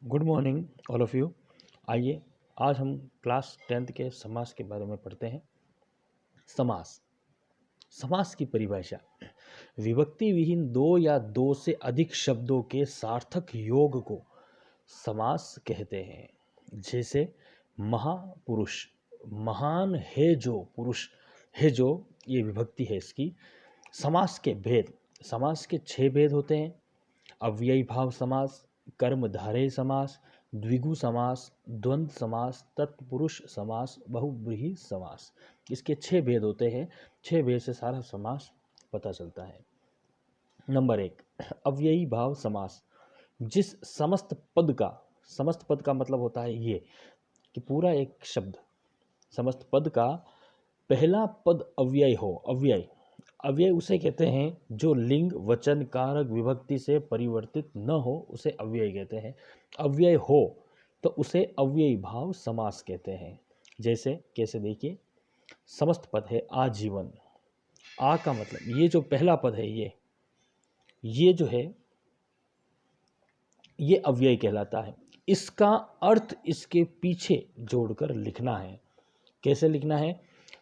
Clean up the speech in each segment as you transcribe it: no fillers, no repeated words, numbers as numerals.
Good morning all of you. आइए आज हम क्लास 10th के समास के बारे में पढ़ते हैं। समास समास की परिभाषा विभक्ति विहीन दो या दो से अधिक शब्दों के सार्थक योग को समास कहते हैं। जैसे महापुरुष, महान है जो पुरुष है जो, ये विभक्ति है इसकी। समास के भेद, समास के 6 भेद होते हैं। अव्ययी भाव समास, कर्मधारय समास, द्विगु समास, द्वंद्व समास, तत्पुरुष समास, बहुव्रीहि समास। इसके 6 भेद होते हैं। 6 भेद से सारा समास पता चलता है। नंबर 1, अव्ययी भाव समास। जिस समस्त पद का मतलब होता है ये कि पूरा एक शब्द, समस्त पद का पहला पद अव्यय हो। अव्यय उसे कहते हैं जो लिंग, वचन, कारक, विभक्ति से परिवर्तित न हो, उसे अव्यय कहते हैं। अव्यय हो तो उसे अव्ययी भाव समास कहते हैं। जैसे कैसे देखिए, समस्त पद है आजीवन। आ का मतलब, ये जो पहला पद है ये जो है ये अव्यय कहलाता है। इसका अर्थ इसके पीछे जोड़कर लिखना है। कैसे लिखना है?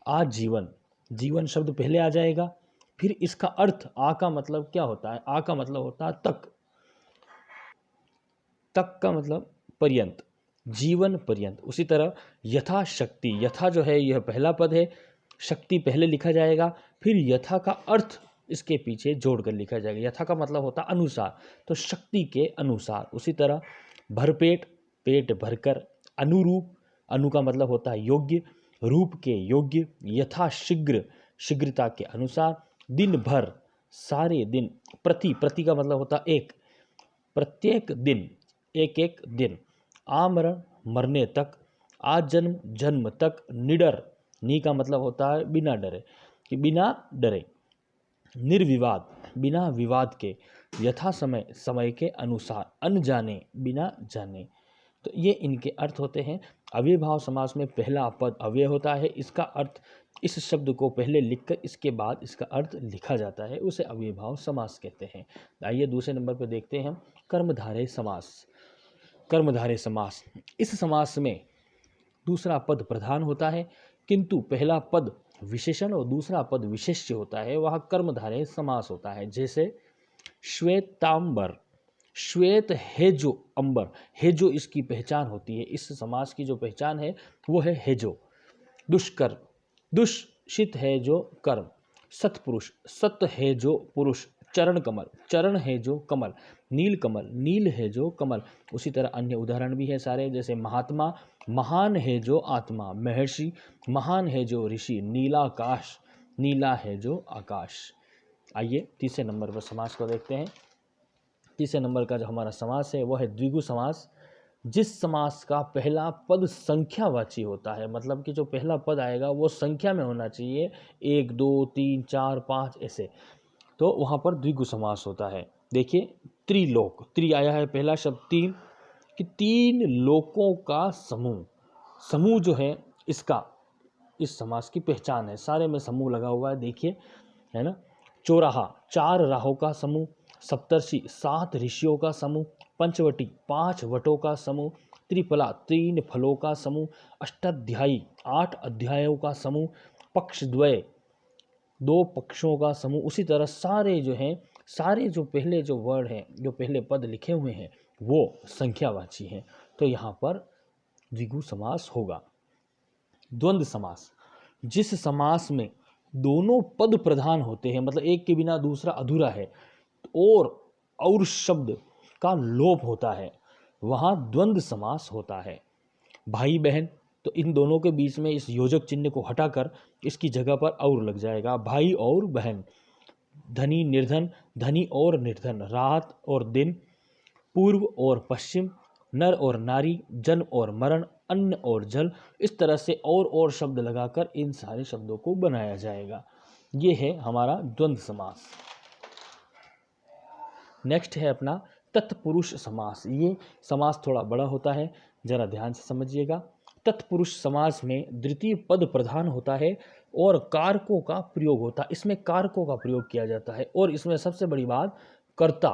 आजीवन, जीवन शब्द पहले आ जाएगा, फिर इसका अर्थ, आ का मतलब क्या होता है? आ का मतलब होता है तक। तक का मतलब पर्यंत, जीवन पर्यंत। उसी तरह यथा शक्ति, यथा जो है यह पहला पद है, शक्ति पहले लिखा जाएगा, फिर यथा का अर्थ इसके पीछे जोड़कर लिखा जाएगा। यथा का मतलब होता है अनुसार, तो शक्ति के अनुसार। उसी तरह भरपेट, पेट भरकर। अनुरूप, अनु का मतलब होता है योग्य, रूप के योग्य। यथा शीघ्र, शीघ्रता के अनुसार। दिन भर, सारे दिन। प्रति का मतलब होता है एक, प्रत्येक दिन, एक एक दिन। आमरण, मरने तक। आजन्म, जन्म तक। निडर, नी का मतलब होता है बिना डरे, कि बिना डरे। निर्विवाद, बिना विवाद के। यथा समय, समय के अनुसार। अनजाने, बिना जाने। तो ये इनके अर्थ होते हैं। अव्यय भाव समास में पहला पद अव्यय होता है। इसका अर्थ, इस शब्द को पहले लिखकर इसके बाद इसका अर्थ लिखा जाता है, उसे अव्यय भाव समास कहते हैं। आइए दूसरे नंबर पर देखते हैं कर्मधारय समास। कर्मधारय समास, इस समास में दूसरा पद प्रधान होता है, किंतु पहला पद विशेषण और दूसरा पद विशेष्य होता है। वह कर्मधारय समास होता है। जैसे श्वेतांबर, श्वेत है जो अंबर, है जो इसकी पहचान होती है। इस समास की जो पहचान है वो है जो। दुष्कर, दुष्शित है जो कर्म। सत्पुरुष, सत्य है जो पुरुष। चरण कमल, चरण है जो कमल। नील कमल, नील है जो कमल। उसी तरह अन्य उदाहरण भी है सारे, जैसे महात्मा, महान है जो आत्मा। महर्षि, महान है जो ऋषि। नीलाकाश, नीला है जो आकाश। आइए तीसरे नंबर पर समास को देखते हैं। तीसरे नंबर का जो हमारा समास है वह है द्विगु समास। जिस समास का पहला पद संख्यावाची होता है, मतलब कि जो पहला पद आएगा वो संख्या में होना चाहिए, 1 2 3 4 5 ऐसे, तो वहाँ पर द्विगु समास होता है। देखिए त्रिलोक, त्रि आया है पहला शब्द तीन, कि 3 लोकों का समूह। समूह जो है इसका, इस समास की पहचान है। सारे में समूह लगा हुआ है, देखिए, है ना। चौराहा, 4 राहों का समूह। सप्तर्षि, 7 ऋषियों का समूह। पंचवटी, 5 वटों का समूह। त्रिफला, 3 फलों का समूह। अष्टाध्यायी, 8 अध्यायों का समूह। पक्षद्वय, 2 पक्षों का समूह। उसी तरह सारे जो हैं, सारे जो पहले जो वर्ड हैं, जो पहले पद लिखे हुए हैं वो संख्यावाची हैं, तो यहाँ पर द्विगु समास होगा। द्वंद्व समास, जिस समास में दोनों पद प्रधान होते हैं, मतलब एक के बिना दूसरा अधूरा है, और शब्द का लोप होता है, वहाँ द्वंद्व समास होता है। भाई बहन, तो इन दोनों के बीच में इस योजक चिन्ह को हटाकर इसकी जगह पर और लग जाएगा, भाई और बहन। धनी निर्धन, धनी और निर्धन। रात और दिन, पूर्व और पश्चिम, नर और नारी, जन्म और मरण, अन्न और जल। इस तरह से और शब्द लगाकर इन सारे शब्दों को बनाया जाएगा। ये है हमारा द्वंद्व समास। नेक्स्ट है अपना तत्पुरुष समास। ये समास थोड़ा बड़ा होता है, जरा ध्यान से समझिएगा। तत्पुरुष समास में द्वितीय पद प्रधान होता है और कारकों का प्रयोग होता है। इसमें कारकों का प्रयोग किया जाता है, और इसमें सबसे बड़ी बात कर्ता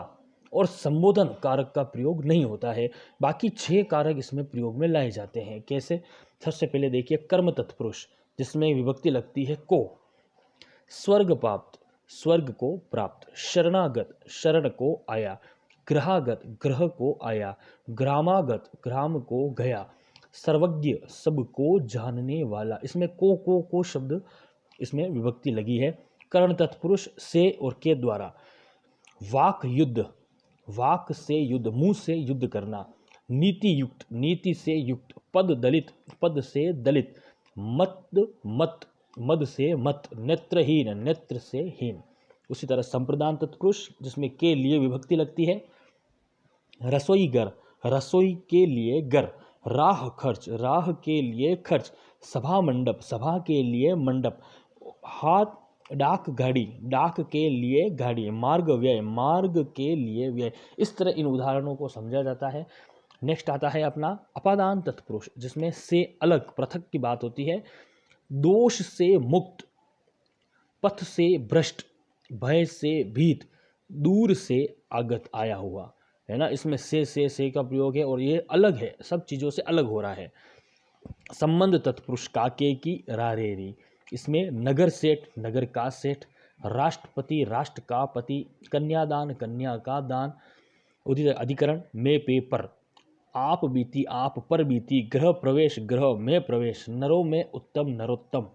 और संबोधन कारक का प्रयोग नहीं होता है। बाकी 6 कारक इसमें प्रयोग में लाए जाते हैं। कैसे? सबसे पहले देखिए कर्म तत्पुरुष, जिसमें विभक्ति लगती है को। स्वर्ग प्राप्त, स्वर्ग को प्राप्त। शरणागत, शरण को आया। ग्रहागत, ग्रह को आया। ग्रामागत, ग्राम को गया। सर्वज्ञ, सबको जानने वाला। इसमें को शब्द इसमें विभक्ति लगी है। कर्ण तत्पुरुष से और के द्वारा। वाक युद्ध, वाक से युद्ध, मुंह से युद्ध करना। नीति युक्त, नीति से युक्त। पद दलित, पद से दलित। मत मत, मद से मत। नेत्रहीन, नेत्र से हीन। उसी तरह संप्रदान तत्पुरुष, जिसमें के लिए विभक्ति लगती है। रसोई गर, रसोई के लिए गर। राह खर्च, राह के लिए खर्च। सभा मंडप, सभा के लिए मंडप। हाथ डाक गाड़ी, डाक के लिए गाड़ी। मार्ग व्यय, मार्ग के लिए व्यय। इस तरह इन उदाहरणों को समझा जाता है। नेक्स्ट आता है अपना अपादान तत्पुरुष, जिसमें से अलग, पृथक की बात होती है। दोष से मुक्त, पथ से भ्रष्ट, भय से भीत, दूर से आगत, आया हुआ, है ना। इसमें से का प्रयोग है और ये अलग है, सब चीज़ों से अलग हो रहा है। संबंध तत्पुरुष काके की रारेरी, इसमें नगर सेठ, नगर का सेठ। राष्ट्रपति, राष्ट्र का पति। कन्यादान, कन्या का दान। अधिकरण में पेपर। आप बीती, आप पर बीती। गृह प्रवेश, गृह में प्रवेश। नरों में उत्तम, नरोत्तम।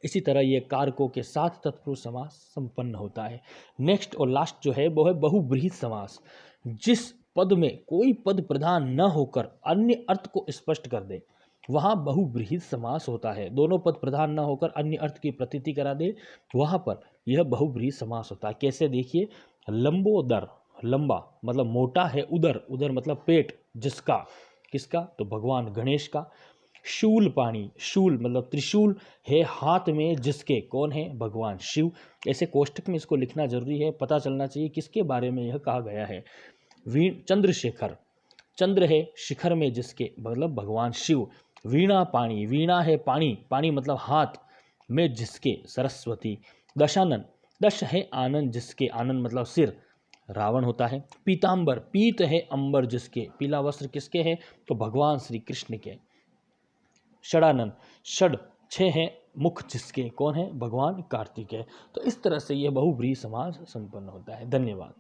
इसी तरह ये कारकों के साथ तत्पुरुष समास संपन्न होता है। नेक्स्ट और लास्ट जो है वो है बहुब्रीहि समास। जिस पद में कोई पद प्रधान न होकर अन्य अर्थ को स्पष्ट कर दे, वहाँ बहुब्रीहि समास होता है। दोनों पद प्रधान न होकर अन्य अर्थ की प्रतीति करा दे, वहाँ पर यह बहुब्रीहि समास होता है। कैसे? देखिए, लंबोदर, लंबा मतलब मोटा है। उदर, उदर मतलब पेट, जिसका, किसका? तो भगवान गणेश का। शूल पाणी, शूल मतलब त्रिशूल है हाथ में जिसके, कौन है? भगवान शिव। ऐसे कोष्टक में इसको लिखना जरूरी है, पता चलना चाहिए किसके बारे में यह कहा गया है। चंद्रशेखर, चंद्र है शिखर में जिसके, मतलब भगवान शिव। वीणा पाणी, वीणा है पानी, पानी मतलब हाथ में जिसके, सरस्वती। दशानन, दश है आनंद जिसके, आनंद मतलब सिर, रावण होता है। पीतांबर, पीत है अंबर जिसके, पीला वस्त्र किसके है? तो भगवान श्री कृष्ण के। षडानन, षड 6 हैं मुख जिसके, कौन है? भगवान कार्तिक है। तो इस तरह से यह बहुब्रीहि समास संपन्न होता है। धन्यवाद।